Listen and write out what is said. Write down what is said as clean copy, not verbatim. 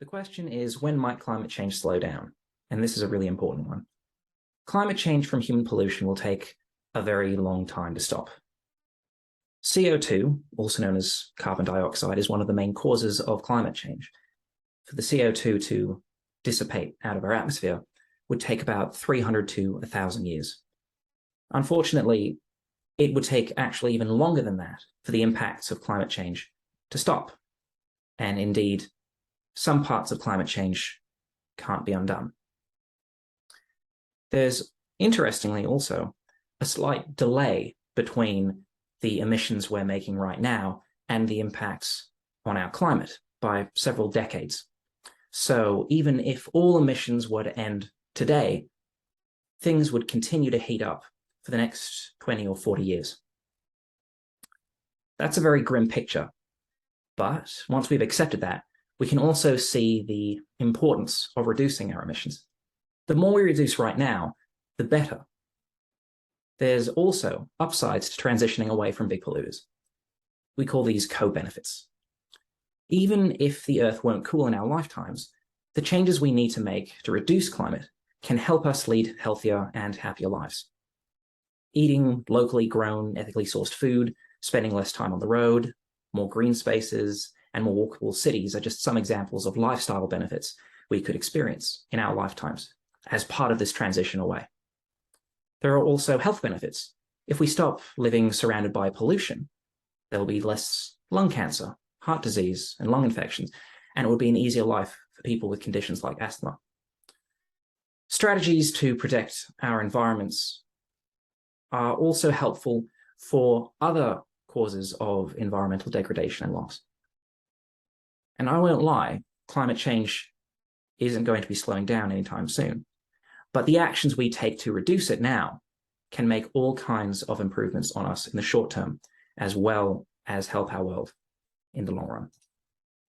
The question is, when might climate change slow down? And this is a really important one. Climate change from human pollution will take a very long time to stop. CO2, also known as carbon dioxide, is one of the main causes of climate change. For the CO2 to dissipate out of our atmosphere would take about 300 to 1,000 years. Unfortunately, it would take actually even longer than that for the impacts of climate change to stop. And indeed, some parts of climate change can't be undone. There's, interestingly also, a slight delay between the emissions we're making right now and the impacts on our climate by several decades. So even if all emissions were to end today, things would continue to heat up for the next 20 or 40 years. That's a very grim picture. But once we've accepted that, we can also see the importance of reducing our emissions. The more we reduce right now, the better. There's also upsides to transitioning away from big polluters. We call these co-benefits. Even if the Earth won't cool in our lifetimes, the changes we need to make to reduce climate can help us lead healthier and happier lives. Eating locally grown, ethically sourced food, spending less time on the road, more green spaces, and more walkable cities are just some examples of lifestyle benefits we could experience in our lifetimes as part of this transition away. There are also health benefits. If we stop living surrounded by pollution, there will be less lung cancer, heart disease, and lung infections, and it would be an easier life for people with conditions like asthma. Strategies to protect our environments are also helpful for other causes of environmental degradation and loss. And I won't lie, climate change isn't going to be slowing down anytime soon. But the actions we take to reduce it now can make all kinds of improvements on us in the short term, as well as help our world in the long run.